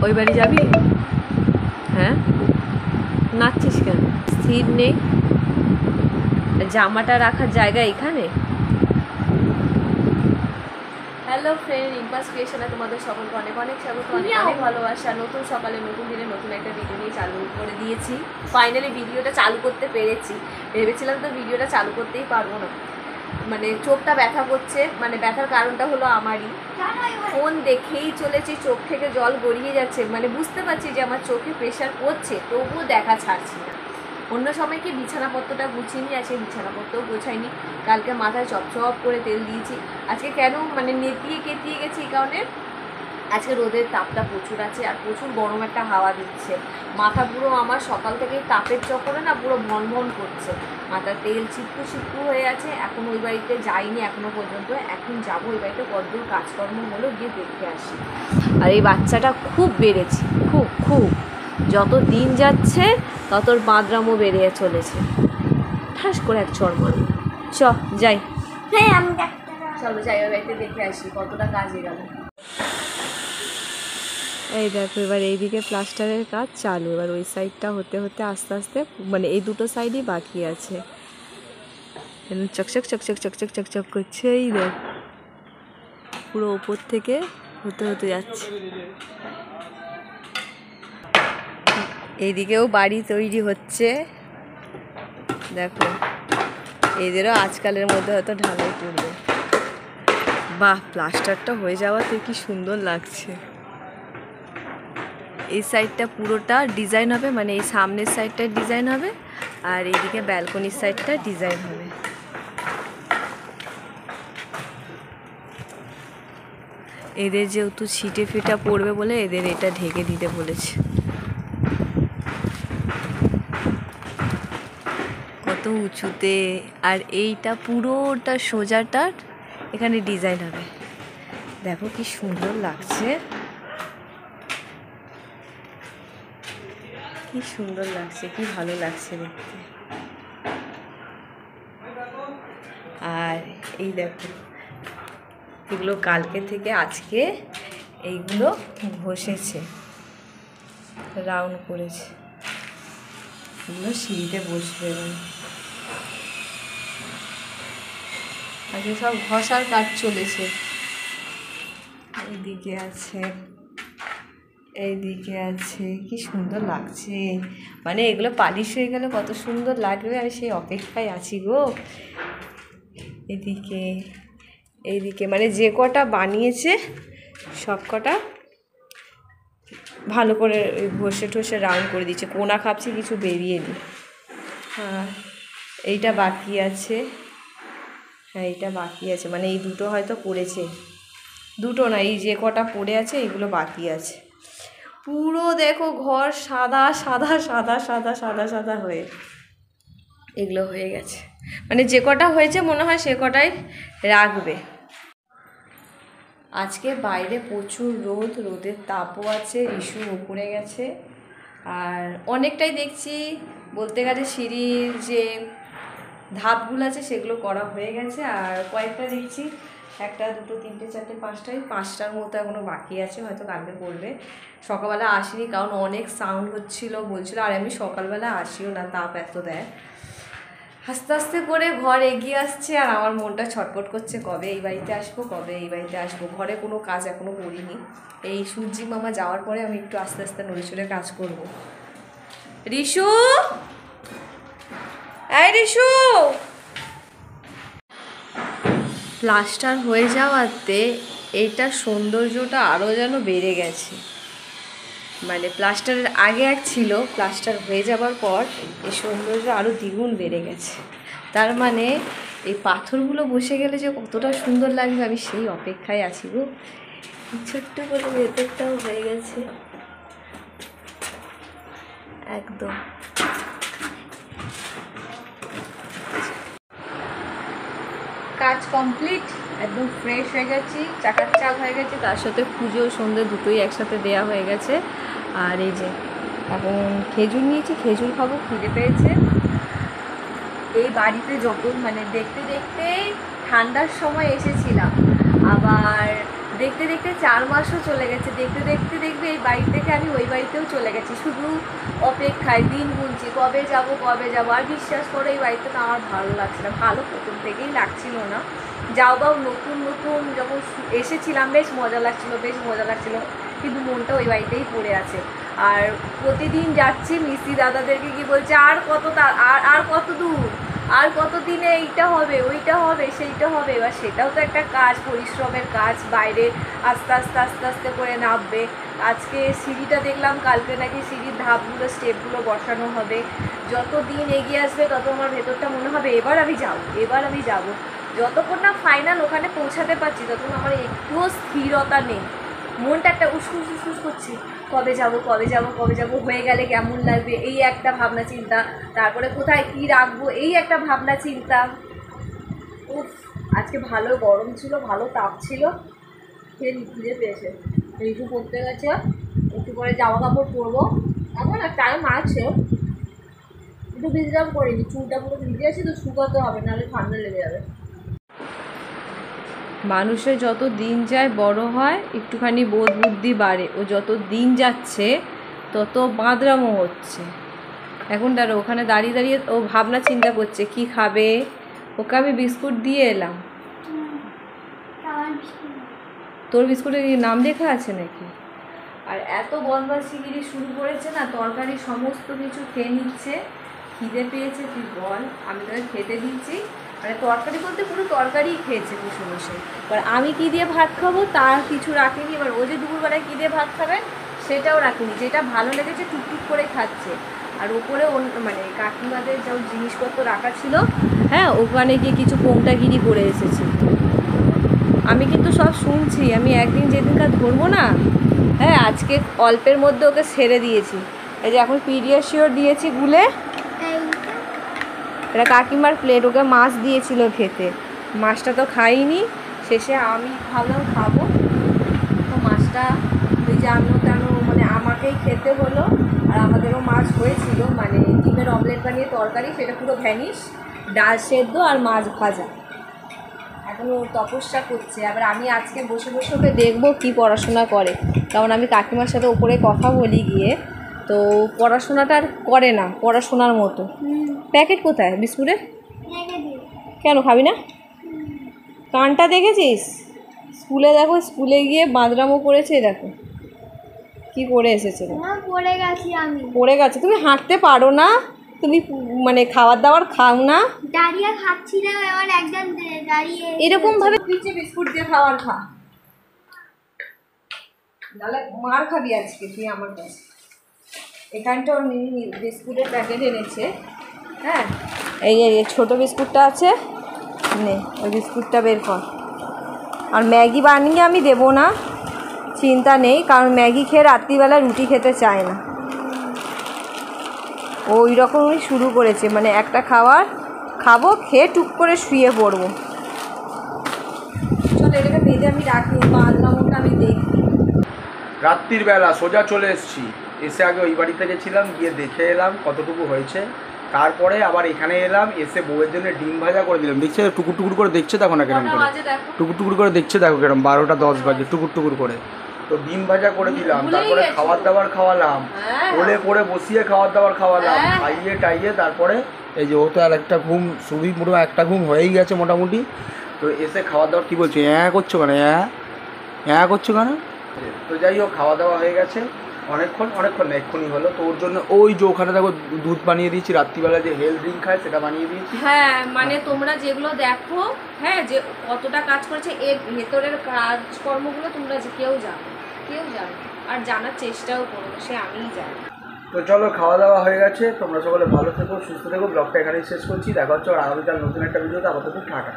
ওই বাড়ি যাবি? হ্যাঁ, নাচছিস কেন? স্থির নেই, জামাটা রাখার জায়গা এখানে। হ্যালো ফ্রেন্ড, রিম্পাস ক্রিয়েশনে তোমাদের সকলকে অনেক অনেক স্বাগত, অনেক অনেক ভালোবাসা। নতুন সকালে নতুন দিনে নতুন একটা ভিডিও নিয়ে চালু করে দিয়েছি। ফাইনালি ভিডিওটা চালু করতে পেরেছি। ভেবেছিলাম তো ভিডিওটা চালু করতেই পারবো না, মানে চোখটা ব্যথা করছে। মানে ব্যথার কারণটা হলো আমারই, ফোন দেখেই চলেছি, চোখ থেকে জল গড়িয়ে যাচ্ছে। মানে বুঝতে পারছি যে আমার চোখে প্রেশার পড়ছে, তবুও দেখা ছাড়ছি না। অন্য সময় কি বিছানাপত্রটা গুছিয়ে নিয়ে আসে, বিছানাপত্রও গোছাইনি। কালকে মাথায় চপচপ করে তেল দিয়েছি। আজকে কেন মানে নেতিয়ে কেতিয়ে গেছি, এই কারণে আজকে রোদের তাপটা প্রচুর আছে আর প্রচুর গরম একটা হাওয়া দিচ্ছে। মাথা পুরো আমার সকাল থেকে তাপের চক্করে না পুরো ভন ভন করছে, মাথার তেল ছিটকু ছিটকু হয়ে আছে। এখন ওই বাড়িতে যাইনি এখনও পর্যন্ত, এখন যাবো ওই বাড়িতে। কতদূর কাজকর্ম হলো গিয়ে দেখে আসি। আর এই বাচ্চাটা খুব বেড়েছে, খুব খুব যত দিন যাচ্ছে তত বাদরামও বেড়ে চলেছে। ঠাস করে এক চড় মারো। চ যাই, চলো যাই ওই বাড়িতে দেখে আসি কতটা কাজে গেল। এই দেখো, এবার এইদিকে প্লাস্টারের কাজ চালু। এবার ওই সাইডটা হতে হতে আস্তে আস্তে, মানে এই দুটো সাইডই বাকি আছে। চকচক চকচক চকচক চকচক করছে। এই দেখ, পুরো ওপর থেকে হতে হতে যাচ্ছে। এইদিকেও বাড়ি তৈরি হচ্ছে, দেখো এদেরও আজকালের মধ্যে হয়তো ঢালাই পড়বে। বাহ, প্লাস্টারটা হয়ে যাওয়াতে কি সুন্দর লাগছে। এই সাইডটা পুরোটা ডিজাইন হবে, মানে এই সামনের সাইডটা ডিজাইন হবে আর এইদিকে ব্যালকনির সাইডটা ডিজাইন হবে। এদের যেহেতু ছিটে ফিটা পড়বে বলে এদের এটা ঢেকে দিতে বলেছে। কত উঁচুতে, আর এইটা পুরোটা সোজাটার এখানে ডিজাইন হবে। দেখো কি সুন্দর লাগছে, কি সুন্দর লাগছে, কি ভালো লাগছে দেখতে। আর এই দেখো, এগুলো কালকে থেকে আজকে এইগুলো ঘষেছে, রাউন্ড করেছে। এগুলো সিঁড়িতে বসবে। আজকে সব ঘষার কাজ চলেছে। এইদিকে আছে, এইদিকে আছে, কি সুন্দর লাগছে। মানে এগুলো পালিশ হয়ে গেলে কত সুন্দর লাগবে, আমি সেই অপেক্ষায় আছি গো। এদিকে এইদিকে মানে যে কটা বানিয়েছে সব কটা ভালো করে ঘষে ঠষে রাউন্ড করে দিচ্ছে। কোনা খাপছি কিছু বেরিয়ে নি। হ্যাঁ, এইটা বাকি আছে। হ্যাঁ, এইটা বাকি আছে, মানে এই দুটো হয়তো পড়েছে, দুটো না, এই যে কটা পড়ে আছে এগুলো বাকি আছে। পুরো দেখো ঘর সাদা সাদা সাদা সাদা সাদা সাদা হয়ে এগুলো হয়ে গেছে। মানে যে কটা হয়েছে মনে হয় সে কটাই রাখবে। আজকে বাইরে প্রচুর রোদ, রোদের তাপও আছে। রিশু উপরে গেছে আর অনেকটাই দেখছি বলতে গেলে সিঁড়ির যে ধাপগুলো আছে সেগুলো করা হয়ে গেছে। আর কয়েকটা দেখছি, একটা দুটো তিনটে চারটে পাঁচটার মতো এখনও বাকি আছে, হয়তো কালকে করবে। সকালবেলা আসিনি কারণ অনেক সাউন্ড হচ্ছিল বলছিল, আর আমি সকালবেলা আসিও না, তাপ এত দেয়। আস্তে আস্তে করে ঘর এগিয়ে আসছে আর আমার মনটা ছটফট করছে, কবে এই বাড়িতে আসবো, কবে এই বাড়িতে আসবো। ঘরে কোনো কাজ এখনও করিনি। এই সূর্যি মামা যাওয়ার পরে আমি একটু আস্তে আস্তে নড়ে কাজ করব। রিশু, এই রিশু, প্লাস্টার হয়ে যাওয়াতে এইটার সৌন্দর্যটা আরও যেন বেড়ে গেছে। মানে প্লাস্টারের আগে এক ছিল, প্লাস্টার হয়ে যাবার পর এই সৌন্দর্য আরও দ্বিগুণ বেড়ে গেছে। তার মানে এই পাথরগুলো বসে গেলে যে কতটা সুন্দর লাগবে আমি সেই অপেক্ষায় আছি গো। ছোট্ট করে ভেতরটাও হয়ে গেছে একদম। কাজ কমপ্লিট, একদম ফ্রেশ হয়ে গেছি, চাকাচাক হয়ে গেছে। তার সাথে পুজো সন্ধ্যে দুটোই একসাথে দেয়া হয়ে গেছে। আর এই যে এখন খেজুর নিয়েছি, খেজুর খাবো, খিদে পেয়েছে। এই বাড়িতে যখন মানে দেখতে দেখতে ঠান্ডার সময় এসেছিলাম, আবার দেখতে দেখতে 4 মাসও চলে গেছে। দেখতে দেখতে দেখবে এই বাড়ি থেকে আমি ওই বাড়িতেও চলে গেছি, শুধু অপেক্ষায় দিন গুনছি কবে যাব কবে যাব। আর বিশ্বাস করে এই বাড়িতে তো আমার ভালো লাগছে না, ভালো প্রথম থেকেই লাগছিল না। যাও বাও নতুন নতুন যখন এসেছিলাম বেশ মজা লাগছিলো, কিন্তু মনটা ওই বাড়িতেই পড়ে আছে। আর প্রতিদিন যাচ্ছি মিস্ত্রি দাদাদেরকে কি বলছে আর কত দূর, আর কত দিনে এইটা হবে ওইটা হবে সেইটা হবে। এবার সেটাও তো একটা কাজ, পরিশ্রমের কাজ, বাইরে আস্তে আস্তে করে নামবে। আজকে সিঁড়িটা দেখলাম, কালকে নাকি সিঁড়ির ধাপগুলো স্টেপগুলো বসানো হবে। যত দিন এগিয়ে আসবে তত আমার ভেতরটা মনে হবে এবার আমি যাব। যতক্ষণ না ফাইনাল ওখানে পৌঁছাতে পারছি ততক্ষণ আমার একটুও স্থিরতা নেই, মনটা একটা উসকুস করছি, কবে যাব হয়ে গেলে কেমন লাগবে এই একটা ভাবনা চিন্তা, তারপরে কোথায় কী রাখবো এই একটা ভাবনা চিন্তা। উফ, আজকে ভালো গরম ছিল, ভালো তাপ ছিল, ফিরে পেয়েছে। ঋতু পড়তে গেছে, একটু পরে জামা কাপড় পরবো। এখন আর টাইম আছে, একটু বিশ্রাম করিনি, চুলটা পুরো ভিজে আছে তো, শুকাতে হবে নাহলে ঠান্ডা লেগে যাবে। মানুষের যত দিন যায় বড় হয় একটুখানি বোধ বুদ্ধি বাড়ে, ও যত দিন যাচ্ছে তত বাঁদরামো হচ্ছে। এখন দাঁড়ো, ওখানে দাঁড়িয়ে ও ভাবনা চিন্তা করছে কি খাবে। ওকে আমি বিস্কুট দিয়ে এলাম। তোর বিস্কুটের নাম লেখা আছে নাকি? আর এত বনবাসিগিরি শুরু করেছে না, তরকারি সমস্ত কিছু খেয়ে নিচ্ছে। খিদে পেয়েছে তুই বল, আমি তোকে খেতে দিচ্ছি। মানে তরকারি বলতে পুরো তরকারিই খেয়েছে বসে। এবার আমি কী দিয়ে ভাত খাবো তার কিছু রাখিনি। এবার ও যে দুপুরবেলায় কী দিয়ে ভাত খাবে সেটাও রাখিনি, যেটা ভালো লেগেছে টুকটুক করে খাচ্ছে। আর ওপরে মানে কাকিমাদের যা জিনিসপত্র রাখা ছিল, হ্যাঁ, ওখানে গিয়ে কিছু পোংটাগিরি করে এসেছে। আমি কিন্তু সব শুনছি, আমি একদিন যেদিনকার ধরবো না, হ্যাঁ, আজকে অল্পের মধ্যে ওকে ছেড়ে দিয়েছি। এই যে এখন পিডিয়াশিওর দিয়েছি গুলে, এটা কাকিমার প্লেট, ওকে মাছ দিয়েছিল খেতে, মাছটা তো খাইনি। শেষে আমি ভাবলাম খাবো, তো মাছটা ওই যে মানে আমাকেই খেতে হলো। আর আমাদেরও মাছ হয়েছিল, মানে ডিমের অমলেট বানিয়ে তরকারি, সেটা পুরো ভ্যানিশ, ডাল সেদ্ধ আর মাছ ভাজা। এখন ও তপস্যা করছে। আবার আমি আজকে বসে ওকে দেখবো কি পড়াশোনা করে, কারণ আমি কাকিমার সাথে ওপরে কথা বলি গিয়ে, তো পড়াশোনাটা আর করে না পড়াশোনার মতো। প্যাকেট কোথায় বিস্কুটের? কেন খাবি না? কানটা দেখেছিস? স্কুলে দেখো, স্কুলে গিয়ে বাঁদরামো করেছে, দেখো কি করে এসেছে। পড়ে গেছে। তুমি হাঁটতে পারো না, তুমি মানে খাবার দাবার খাও না, দাঁড়িয়ে খাচ্ছি না, এবার একজন দাঁড়িয়ে এরকম ভাবে পিছে বিস্কুট দিয়ে খাবার খা, নাহলে মার খাবি আজকে তুই আমার কাছে। এখানটাও বিস্কুটের প্যাকেট এনেছে, হ্যাঁ, এই ছোটো বিস্কুটটা আছে, নে ওই বিস্কুটটা বের কর। আর ম্যাগি বানিয়ে আমি দেবো না, চিন্তা নেই, কারণ ম্যাগি খেয়ে রাত্রিবেলা রুটি খেতে চায় না। ওই রকমই শুরু করেছে, মানে একটা খাবো, খেয়ে টুক করে শুয়ে পড়বো। চলো এটাকে ভেজে আমি রাখি, বাঁধলামটা আমি দেখি। রাত্রির বেলা সোজা চলে এসেছি, এসে আগে ওই বাড়িতে গেছিলাম, গিয়ে দেখে এলাম কতটুকু হয়েছে। তারপরে আবার এখানে এলাম, এসে বউয়ের জন্য ডিম ভাজা করে দিলাম। দেখছে টুকুর টুকুর করে দেখছে, দেখো না কেরম করে টুকুর টুকুর করে দেখছে, দেখো কেরম 12টা 10 বাজে টুকুর টুকুর করে। তো ডিম ভাজা করে দিলাম, তারপরে খাবার দাবার খাওয়ালাম, কোলে করে বসিয়ে খাবার দাবার খাওয়ালাম, খাইয়ে টাইয়ে তারপরে এই যে ও তো আর একটা ঘুম, সুবি পুরো একটা ঘুম হয়েই গেছে মোটামুটি। তো এসে খাবার দাবার কী বলছে, করছো কেন, করছো কেন? তো যাই হোক, খাওয়া দাওয়া হয়ে গেছে, অনেকক্ষণ না, এক্ষুনি হলো। তো ওর জন্য ওই যে ওখানে দেখো দুধ বানিয়ে দিয়েছি, রাত্রিবেলা যে হেলথ ড্রিঙ্ক খায় সেটা বানিয়ে দিয়েছি। হ্যাঁ, মানে তোমরা যেগুলো দেখো, হ্যাঁ, যে কতটা কাজ করেছে, এর ভেতরের কাজকর্মগুলো তোমরা যে কেউ জানো আর জানার চেষ্টাও করো, সে আমিই জানি। তো চলো, খাওয়া দাওয়া হয়ে গেছে, তোমরা সকলে ভালো থেকো, সুস্থ থেকো। ব্লগটা এখানেই শেষ করছি, দেখা হচ্ছে আর আগামীকাল নতুন একটা ভিডিওতে। আপাতত টাটা।